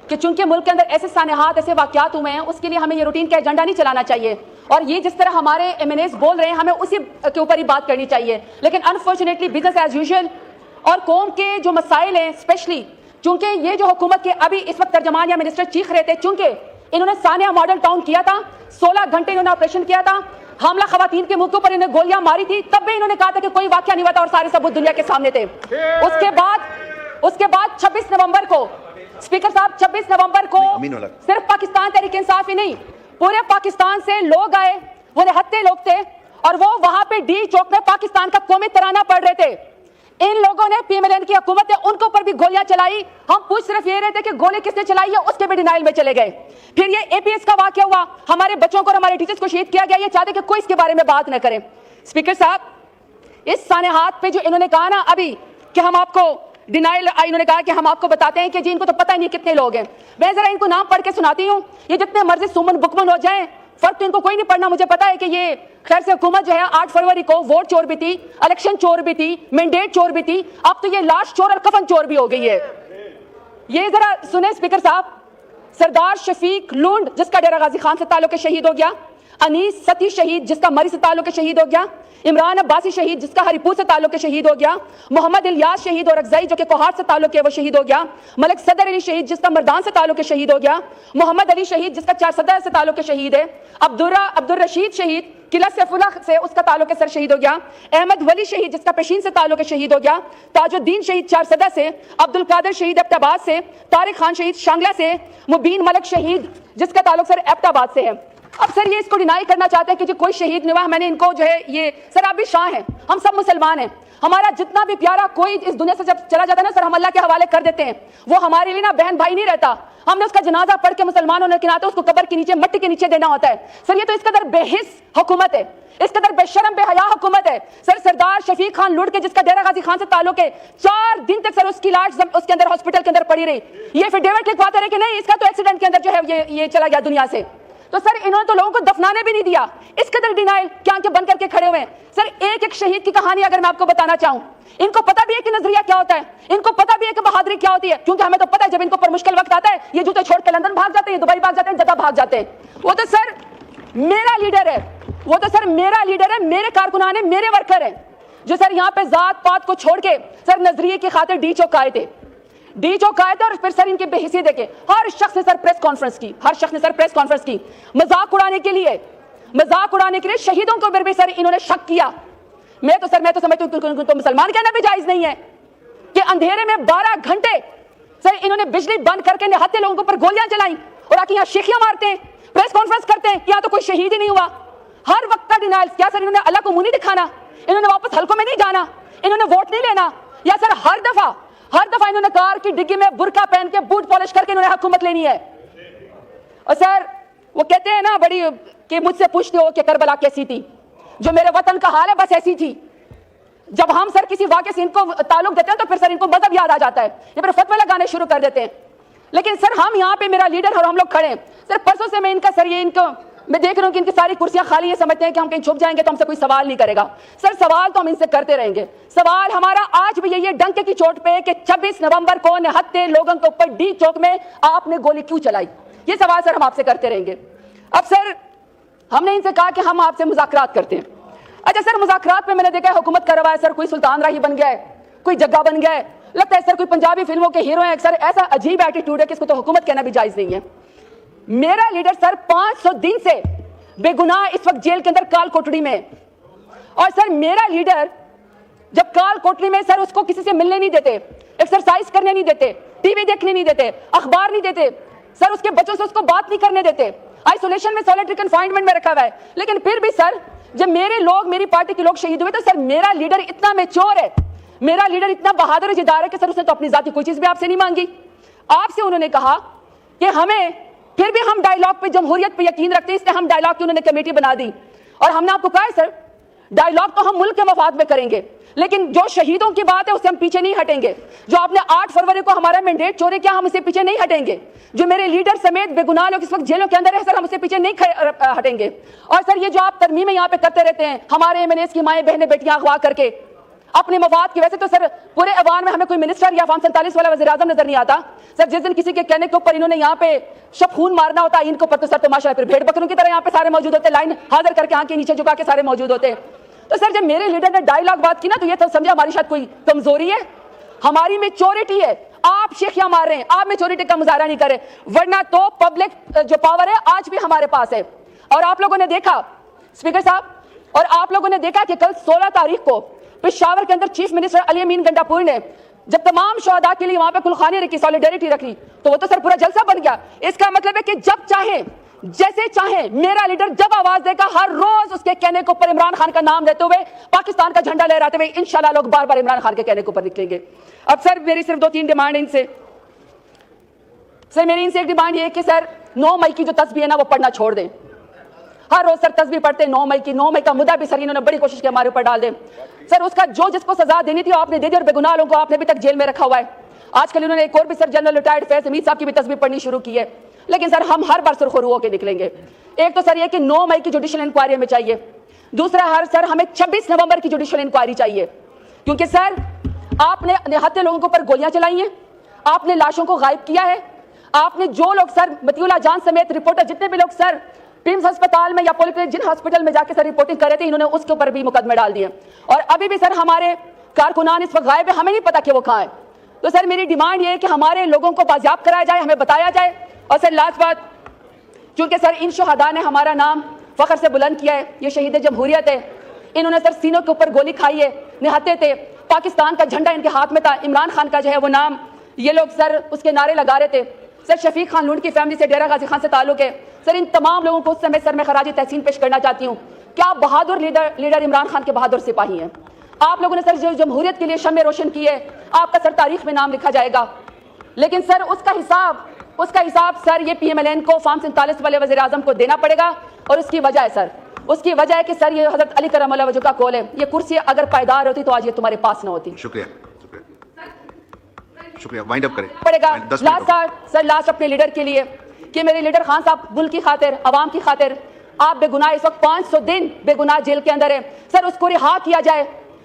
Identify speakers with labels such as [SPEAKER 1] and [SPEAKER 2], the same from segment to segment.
[SPEAKER 1] کہ چونکہ ملک کے اندر ایسے سانحات ایسے واقعات ہوئے ہیں اس کے لیے ہمیں یہ روٹین کا ایجنڈا نہیں چلانا چاہیے اور یہ جس طرح ہمارے ایم این ایز بول رہے ہیں ہمیں اسی کے اوپر ہی بات کرنی چاہیے. لیکن انفارچونیٹلی بزنس ایز یوزول اور قوم کے جو مسائل ہیں اسپیشلی چونکہ یہ جو حکومت کے ابھی اس وقت ترجمان یا منسٹر چیخ رہے تھے چونکہ انہوں نے سانیہ ماڈل ٹاؤن کیا تھا 16 گھنٹے انہوں نے آپریشن کیا تھا حاملہ خواتین کے منہ کے اوپر انہوں نے گولیاں ماری تھی تب بھی انہوں نے کہا تھا کہ کوئی واقعہ نہیں ہوا تھا اور سارے ثبوت دنیا کے سامنے تھے. اس کے بعد 26 نومبر کو اسپیکر صاحب 26 نومبر کو صرف پاکستان تحریک انصاف ہی نہیں پورے پاکستان سے لوگ آئے وہ نہتے لوگ تھے اور وہ وہاں پہ ڈی چوک میں پاکستان کا قومی ترانہ پڑھ رہے تھے. ان لوگوں نے پی ایم ایل این کی حکومت ہے ان کے اوپر بھی گولیاں چلائی. ہم پوچھ صرف یہ رہے تھے کہ گولی کس نے چلائی ہے اس کے بھی ڈینائل میں چلے گئے. پھر یہ اے پی ایس کا واقعہ ہوا ہمارے بچوں کو اور ہمارے ٹیچرز کو شہید کیا گیا یہ چاہتے کہ کوئی اس کے بارے میں بات نہ کرے. اسپیکر صاحب اس سانحات پہ جو انہوں نے کہا نا ابھی کہ ہم آپ کو ڈینائل انہوں نے کہا کہ ہم آپ کو بتاتے ہیں کہ جی ان کو تو پتہ ہی نہیں کتنے لوگ ہیں. میں ذرا ان کو نام پڑھ کے سناتی ہوں یہ جتنے مرضی سومن بکمن ہو جائیں فرق تو ان کو کوئی نہیں پڑھنا. مجھے پتا ہے کہ یہ خیر سے حکومت جو ہے 8 فروری کو ووٹ چور بھی تھی الیکشن چور بھی تھی مینڈیٹ چور بھی تھی اب تو یہ لاش چور اور کفن چور بھی ہو گئی ہے. یہ ذرا سنیں اسپیکر صاحب سردار شفیق لونڈ جس کا ڈیرہ غازی خان سے تعلق ہے شہید ہو گیا. انیس ستی شہید جس کا مری سے تعلق ہے شہید ہو گیا. عمران عباسی شہید جس کا ہری پور سے تعلق ہے شہید ہو گیا. محمد الیاس شہید اور اکزائی جو کہ کوہاٹ سے تعلق ہے وہ شہید ہو گیا. ملک صدر علی شہید جس کا مردان سے تعلق ہے شہید ہو گیا. محمد علی شہید جس کا چار صدر سے تعلق ہے شہید ہے. عبدالرشید شہید قلعہ سیف اللہ سے اس کا تعلق ہے سر شہید ہو گیا. احمد ولی شہید جس کا پیشین سے تعلق ہے شہید ہو گیا. تاج الدین شہید چار صدر سے. عبدالقادر شہید ایبٹ آباد سے. طارق خان شہید شانگلہ سے. مبین ملک شہید جس کا تعلق سر ایبٹ آباد سے ہے. اب سر یہ اس کو ڈینائی کرنا چاہتے ہیں کہ جی کوئی شہید نہیں ہوا. میں نے ان کو جو ہے یہ سر آپ بھی شاہ ہیں ہم سب مسلمان ہیں ہمارا جتنا بھی پیارا کوئی اس دنیا سے جب چلا جاتا ہے نا سر ہم اللہ کے حوالے کر دیتے ہیں. وہ ہمارے لیے نا بہن بھائی نہیں رہتا. ہم نے اس کا جنازہ پڑھ کے مسلمانوں نے کناتے اس کو قبر کے نیچے مٹی کے نیچے دینا ہوتا ہے. سر یہ تو اس قدر بے حس حکومت ہے اس قدر بے شرم بے حیا حکومت ہے. سر سردار شفیق خان لوٹ کے جس کا ڈیرہ غازی خان سے تعلق ہے 4 دن تک سر اس کی لاش اس کے اندر ہاسپٹل کے اندر پڑی رہی. یہ پھر ڈیوڈ لکھواتے رہے کہ نہیں اس کا تو ایکسیڈنٹ کے اندر جو ہے یہ چلا گیا دنیا سے. تو سر انہوں نے تو لوگوں کو دفنانے بھی نہیں دیا. اس قدر ڈینائل کیا آنکھیں بند کر کے کھڑے ہوئے ہیں. سر ایک شہید کی کہانی اگر میں آپ کو بتانا چاہوں ان کو پتہ بھی ہے کہ نظریہ کیا ہوتا ہے ان کو پتہ بھی ہے کہ بہادری کیا ہوتی ہے کیونکہ ہمیں تو پتہ ہے جب ان کو پر مشکل وقت آتا ہے یہ جوتے چھوڑ کے لندن بھاگ جاتے ہیں دبئی بھاگ جاتے ہیں جدہ بھاگ جاتے ہیں. وہ تو سر میرا لیڈر ہے وہ تو سر میرا لیڈر ہے میرے کارکنان ہیں میرے ورکر ہیں جو سر یہاں پہ ذات پات کو چھوڑ کے سر نظریے کی خاطر ڈی چوک آئے تھے اور پھر سر ان کی بے حسی دیکھے ہر شخص نے سر پریس کانفرنس کی مذاق اڑانے کے لیے شہیدوں کو بھی سر انہوں نے شک کیا. میں تو سمجھتا ہوں تو مسلمان کہنا بھی جائز نہیں ہے کہ اندھیرے میں 12 گھنٹے سر انہوں نے بجلی بند کر کے نہتے لوگوں پر گولیاں چلائیں اور آ کے یہاں شیخیاں مارتے ہیں پریس کانفرنس کرتے ہیں یہاں تو کوئی شہید ہی نہیں ہوا. ہر وقت کا ڈینائل کیا سر انہوں نے اللہ کو منہ نہیں دکھانا انہوں نے واپس حلقوں میں نہیں جانا انہوں نے ووٹ نہیں لینا یا سر ہر دفعہ انہوں نے کار کی ڈگی میں برقع پہن کے بوٹ پالش کر کے انہوں نے حکومت لینی ہے. اور سر وہ کہتے ہیں نا بڑی کہ مجھ سے پوچھتے ہو کہ کربلا کیسی تھی جو میرے وطن کا حال ہے بس ایسی تھی. جب ہم سر کسی واقعے سے ان کو تعلق دیتے ہیں تو پھر سر ان کو مذہب یاد آ جاتا ہے یہ پھر فتوے لگانے شروع کر دیتے ہیں. لیکن سر ہم یہاں پہ میرا لیڈر اور ہم لوگ کھڑے ہیں سر پرسوں سے میں ان کا سر یہ ان کو میں دیکھ رہا ہوں کہ ان کی ساری کرسیاں خالی ہیں سمجھتے ہیں کہ ہم کہیں چھپ جائیں گے تو ہم سے کوئی سوال نہیں کرے گا. سر سوال تو ہم ان سے کرتے رہیں گے. سوال ہمارا آج بھی یہی ہے ڈنکے کی چوٹ پہ کہ 26 نومبر کو نہتے لوگوں کے اوپر ڈی چوک میں آپ نے گولی کیوں چلائی یہ سوال سر ہم آپ سے کرتے رہیں گے. اب سر ہم نے ان سے کہا کہ ہم آپ سے مذاکرات کرتے ہیں. اچھا سر مذاکرات میں نے دیکھا ہے حکومت کر رہا ہے سر کوئی سلطان راہی بن گیا ہے کوئی جگہ بن گیا ہے لگتا ہے سر کوئی پنجابی فلموں کے ہیرو ہیں. سر ایسا عجیب ایٹیٹیوڈ ہے کہ اس کو تو حکومت کہنا بھی جائز نہیں ہے. میرا لیڈر سر 500 دن سے بے گناہ اس وقت جیل کے اندر کال کوٹڑی میں اور سر میرا لیڈر جب کال کوٹڑی میں سر اس کو کسی سے ملنے نہیں دیتے ایکسرسائز کرنے نہیں دیتے ٹی وی دیکھنے نہیں دیتے اخبار نہیں دیتے سر اس کے بچوں سے اس کو بات نہیں کرنے دیتے آئسولیشن میں سولیٹری کنفائنمنٹ میں رکھا ہوا ہے. لیکن پھر بھی سر جب میرے لوگ میری پارٹی کے لوگ شہید ہوئے تو سر میرا لیڈر اتنا میچور ہے میرا لیڈر اتنا بہادر جدار ہے کہ سر اس نے تو اپنی ذاتی کوئی چیز بھی آپ سے نہیں مانگی. آپ سے انہوں نے کہا کہ ہمیں پھر بھی ہم ڈائیلاگ پہ جمہوریت پہ یقین رکھتے ہیں اس لیے ہم ڈائیلاگ کی انہوں نے کمیٹی بنا دی اور ہم نے آپ کو کہا ہے سر ڈائیلاگ تو ہم ملک کے مفاد میں کریں گے لیکن جو شہیدوں کی بات ہے اس سے ہم پیچھے نہیں ہٹیں گے. جو آپ نے 8 فروری کو ہمارا مینڈیٹ چورے کیا ہم اسے پیچھے نہیں ہٹیں گے. جو میرے لیڈر سمیت بے گناہ لوگ اس وقت جیلوں کے اندر ہے سر ہم اسے پیچھے نہیں ہٹیں گے. اور سر یہ جو آپ ترمیمیں یہاں پہ کرتے رہتے ہیں ہمارے ایم این ایز کی مائیں بہنیں بیٹیاں اغوا کر کے اپنے مفاد کی وجہ سے. تو سر پورے ایوان میں ہمیں کوئی منسٹر یا فارم 47 والا وزیر اعظم نظر نہیں آتا. سر جس دن کسی کے کہنے کے اوپر انہوں نے یہاں پہ شب خون مارنا ہوتا ہے ان کے اوپر تو سر تو ماشاءاللہ پھر بھیڑ بکروں کی طرح یہاں پہ سارے موجود ہوتے, لائن حاضر کر کے آنکھ کے نیچے جھکا کے سارے موجود ہوتے. تو سر جب میرے لیڈر نے ڈائیلاگ بات کی نا تو یہ تو سمجھا ہماری شاید کوئی کمزوری ہے, ہماری میچورٹی ہے. آپ شیخیاں مار رہے ہیں, آپ میچورٹی کا مظاہرہ نہیں کر رہے, ورنہ تو پبلک جو پاور ہے آج بھی ہمارے پاس ہے. اور آپ لوگوں نے دیکھا اسپیکر صاحب, اور آپ لوگوں نے دیکھا کہ کل 16 تاریخ کو پشاور کے اندر چیف منسٹر علی امین گنڈاپور نے جب تمام شہداء کے لیے وہاں پہ کلخانی رکھی, سالیڈیرٹی رکھی, تو وہ تو سر پورا جلسہ بن گیا. اس کا مطلب ہے کہ جب چاہیں جیسے چاہیں میرا لیڈر جب آواز دے گا ہر روز اس کے کہنے کے اوپر عمران خان کا نام لیتے ہوئے پاکستان کا جھنڈا لہراتے ہوئے انشاءاللہ لوگ بار بار عمران خان کے کہنے کے اوپر نکلیں گے. اب سر میری صرف 2-3 ڈیمانڈ ان سے. سر میری ان سے ایک ڈیمانڈ یہ ہے کہ سر 9 مئی کی جو تسبیح ہے نا وہ پڑھنا چھوڑ دیں. ہر روز سر تسبیح پڑھتے ہیں 9 مئی کی. 9 مئی کا مدعا بھی سر انہوں نے بڑی کوشش کی ہمارے اوپر ڈال دیں. سر اس کا جو جس کو سزا دینی تھی آپ نے دے دی, اور بے گناہ لوگوں کو آپ نے ابھی تک جیل میں رکھا ہوا ہے. آج کل انہوں نے ایک اور بھی سر جنرل ریٹائرڈ فیض حمید صاحب کی بھی تسبیح پڑھنی شروع کی ہے. لیکن سر ہم ہر بار سرخرو ہو کے نکلیں گے. ایک تو سر یہ کہ 9 مئی کی جوڈیشل انکوائری ہمیں چاہیے. دوسرا سر ہمیں 26 نومبر کی جوڈیشل انکوائری چاہیے, کیونکہ سر آپ نے نہتے لوگوں کے اوپر گولیاں چلائی ہیں, آپ نے لاشوں کو غائب کیا ہے, آپ نے جو لوگ سر مطیع اللہ جان سمیت رپورٹر جتنے بھی لوگ سر پیمز ہسپتال میں یا پولیکلینک جن ہسپتال میں جا کے سر رپورٹنگ کر رہے تھے, انہوں نے اس کے اوپر بھی مقدمے ڈال دیے. اور ابھی بھی سر ہمارے کارکنان اس وقت غائب ہیں, ہمیں نہیں پتا کہ وہ کہاں ہے. تو سر میری ڈیمانڈ یہ ہے کہ ہمارے لوگوں کو بازیاب کرایا جائے, ہمیں بتایا جائے. اور سر لاسٹ بات, چونکہ سر ان شہداء نے ہمارا نام فخر سے بلند کیا ہے, یہ شہید جمہوریت ہے, انہوں نے سر سینوں کے اوپر گولی کھائی ہے, نہتے تھے, پاکستان کا جھنڈا ان کے ہاتھ میں تھا, عمران خان کا جو ہے وہ نام یہ لوگ سر اس کے نعرے لگا رہے تھے. سر شفیق خان لونڈ کی فیملی سے ڈیرہ غازی خان سے تعلق ہے. سر ان تمام لوگوں کو اس سمے سر میں خراج تحسین پیش کرنا چاہتی ہوں. کیا بہادر لیڈر عمران خان کے بہادر سپاہی ہیں. آپ لوگوں نے سر جو جمہوریت کے لیے شمع روشن کی ہے, آپ کا سر تاریخ میں نام لکھا جائے گا. لیکن سر اس کا حساب سر یہ پی ایم ایل این کو فارم 47 والے وزیر اعظم کو دینا پڑے گا. اور اس کی وجہ ہے سر, اس کی وجہ ہے کہ سر یہ حضرت علی کرم اللہ وجہ کا قول ہے, یہ کرسی اگر پائیدار ہوتی تو آج یہ تمہارے پاس نہ ہوتی.
[SPEAKER 2] شکریہ وائنڈ اپ کریں
[SPEAKER 1] پڑے گا. لاسٹ اپنے لیڈر کے لیے کہ میرے لیڈر خان صاحب ملک کی خاطر, عوام کی خاطر, آپ بے گناہ اس وقت 500 دن بے گناہ جیل کے اندر ہے. سر اس کو رہا کیا جائے.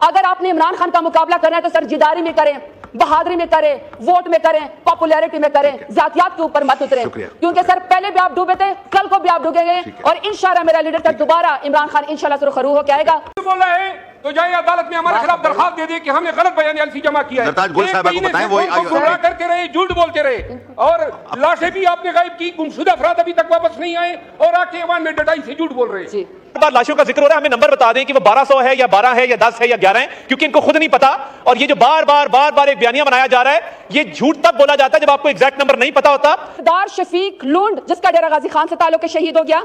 [SPEAKER 1] اگر آپ نے عمران خان کا مقابلہ کرنا ہے تو سر جداری میں کریں, بہادری میں کریں, ووٹ میں کریں, پاپولیرٹی میں کریں, ذاتیات کے اوپر مت اتریں. کیونکہ سر پہلے بھی آپ ڈوبے تھے, کل کو بھی آپ ڈوبیں گے, اور انشاءاللہ میرا لیڈر سر دوبارہ عمران خان انشاءاللہ سرخرو ہو کے آئے گا.
[SPEAKER 3] بول رہے ہیں تو جائے عدالت میں ہمارے خلاف درخواست دے دے کہ ہم نے غلط بیان الفی جمع کیا ہے.
[SPEAKER 2] سرتاج گل صاحب کو بتائیں, وہ
[SPEAKER 3] گمراہ کرتے رہے, جھوٹ بولتے رہے, اور لاشیں بھی آپ نے غائب کی, گمشدہ افراد ابھی تک واپس نہیں آئے, اور آ کے ایوان میں ڈٹائی سے جھوٹ بول رہے ہیں.
[SPEAKER 4] بار لاشوں کا ذکر ہو رہا ہے, ہمیں نمبر بتا دیں کہ وہ 1200 ہے یا 12 ہے یا 10 ہے یا 11 ہے, کیونکہ ان کو خود نہیں پتا. اور یہ جو بار بار ایک بیانیہ بنایا جا رہا ہے, یہ جھوٹ تب بولا جاتا ہے جب آپ کو ایگزیکٹ نمبر نہیں پتا ہوتا.
[SPEAKER 1] دار شفیق لونڈ جس کا ڈیرہ غازی خان سے تعلق ہے شہید ہو گیا,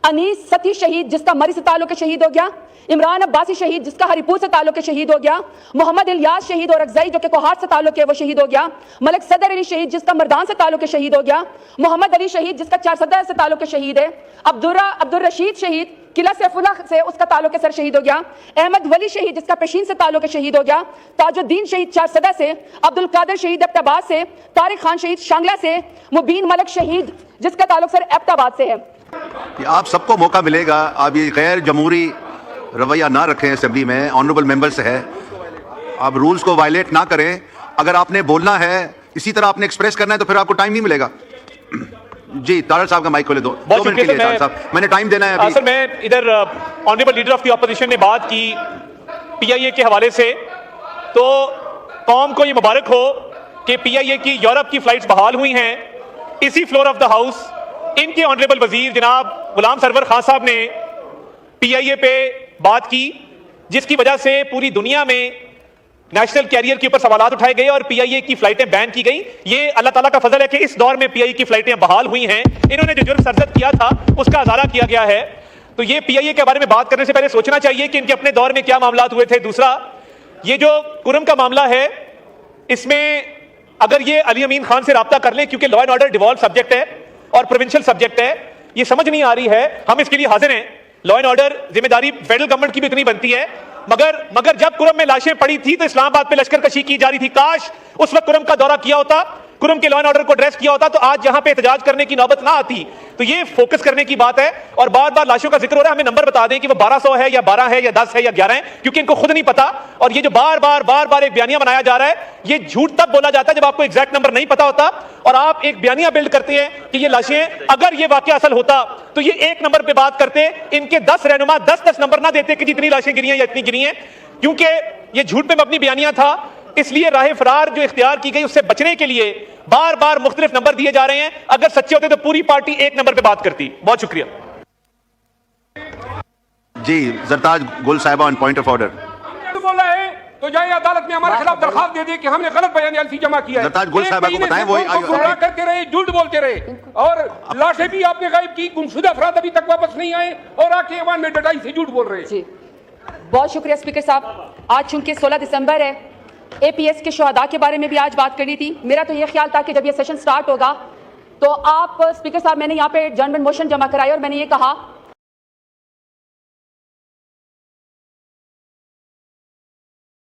[SPEAKER 1] انیس ستی شہید جس کا مری سے تعلق ہے شہید ہو گیا, عمران عباسی شہید جس کا ہری پور سے تعلق ہے شہید ہو گیا, محمد الیاس شہید اور اکزئی جو کہ کوہاٹ سے تعلق ہے وہ شہید ہو گیا, ملک صدر علی شہید جس کا مردان سے تعلق ہے شہید ہو گیا, محمد علی شہید جس کا 400 سے تعلق ہے شہید ہے, عبدالرشید شہید قلعہ سیف اللہ سے اس کا تعلق ہے سر شہید ہو گیا, احمد ولی شہید جس کا پیشین سے تعلق ہے شہید ہو گیا, تاج الدین شہید 400 سے, عبد القادر شہید ایبٹ آباد سے, طارق خان شہید شانگلہ سے, مبین ملک شہید جس کا تعلق سر ایبٹ آباد سے ہے.
[SPEAKER 2] آپ سب کو موقع ملے گا, آپ یہ غیر جمہوری رویہ نہ رکھیں اسمبلی میں, آنریبل ممبر سے ہے, آپ رولز کو وائلیٹ نہ کریں. اگر آپ نے بولنا ہے, اسی طرح آپ نے ایکسپریس کرنا ہے تو پھر آپ کو ٹائم نہیں ملے گا. جی طارق صاحب کا مائک کھولے, 2 منٹ کے لیے طارق صاحب, میں نے ٹائم دینا ہے.
[SPEAKER 4] سر میں ادھر honourable leader of the opposition نے بات کی پی آئی اے کے حوالے سے, تو قوم کو یہ مبارک ہو کہ پی آئی اے کی یورپ کی فلائٹس بحال ہوئی ہیں. اسی فلور آف دا ہاؤس ان کے آنریبل وزیر جناب غلام سرور خان صاحب نے پی آئی اے پہ بات کی, جس کی وجہ سے پوری دنیا میں نیشنل کیریئر کے اوپر سوالات اٹھائے گئے اور پی آئی اے کی فلائٹیں بین کی گئی. یہ اللہ تعالیٰ کا فضل ہے کہ اس دور میں پی آئی اے کی فلائٹیں بحال ہوئی ہیں. انہوں نے جو جرم سرزد کیا تھا اس کا ازالہ کیا گیا ہے. تو یہ پی آئی اے کے بارے میں بات کرنے سے پہلے سوچنا چاہیے کہ ان کے اپنے دور میں کیا معاملات ہوئے تھے. دوسرا, یہ جو کرم کا معاملہ ہے, اس میں اگر یہ علی امین خان سے رابطہ کر لیں, کیونکہ law and order devalue subject ہے اور پروونشل سبجیکٹ ہے, یہ سمجھ نہیں آ رہی ہے, ہم اس کے لیے حاضر ہیں. لا اینڈ آرڈر ذمہ داری فیڈرل گورنمنٹ کی بھی اتنی بنتی ہے, مگر جب کرم میں لاشیں پڑی تھی تو اسلام آباد پہ لشکر کشی کی جا رہی تھی. کاش اس وقت کرم کا دورہ کیا ہوتا, کرم کے لا اینڈ آرڈر کو ایڈریس کیا ہوتا, تو آج یہاں پہ احتجاج کرنے کی نوبت نہ آتی. تو یہ فوکس کرنے کی بات ہے. اور بار بار لاشوں کا ذکر ہو رہا ہے, ہمیں نمبر بتا دیں کہ وہ 1200 ہے یا 12 ہے یا 10 ہے یا 11 ہے, کیونکہ ان کو خود نہیں پتا. اور یہ جو بار بار ایک بیانیہ بنایا جا رہا ہے, یہ جھوٹ تب بولا جاتا ہے جب آپ کو ایگزیکٹ نمبر نہیں پتا ہوتا, اور آپ ایک بیانیہ بلڈ کرتے ہیں کہ یہ لاشیں, اگر یہ واقعہ اصل ہوتا تو یہ ایک نمبر پہ بات کرتے, ان کے 10 رہنما 10 نمبر نہ دیتے کہ جتنی لاشیں گری ہیں یا اتنی گری ہیں, کیونکہ یہ جھوٹ پہ مبنی بیانیہ تھا. اس لیے راہ فرار جو اختیار کی گئی اس سے بچنے کے لیے بار بار مختلف نمبر دیے جا رہے ہیں. اگر سچے ہوتے تو پوری پارٹی ایک نمبر پہ بات کرتی. بہت شکریہ.
[SPEAKER 2] جی زرتاج گل صاحبہ آن پوائنٹ آف آرڈر.
[SPEAKER 3] بولا ہے تو جائے عدالت میں ہمارے خلاف درخواست دے دے کہ ہم نے غلط بیان الفی جمع کیا ہے.
[SPEAKER 2] زرتاج گل صاحبہ کو بتائیں, وہی
[SPEAKER 3] گمراہ کرتے رہے, جھوٹ بولتے رہے, اور لاشیں بھی آپ نے غائب کی, گمشدہ افراد ابھی تک واپس نہیں آئے, اور آ کے ایوان میں ڈٹائی سے جھوٹ بول رہے ہیں.
[SPEAKER 1] جی بہت شکریہ اسپیکر صاحب. آج چونکہ 16 دسمبر ہے, اے پی ایس کے شہداء کے بارے میں بھی آج بات کرنی تھی. میرا تو یہ خیال تھا کہ جب یہ سیشن سٹارٹ ہوگا تو آپ اسپیکر صاحب, میں نے یہاں پہ جنرل موشن جمع کرائی اور میں نے یہ کہا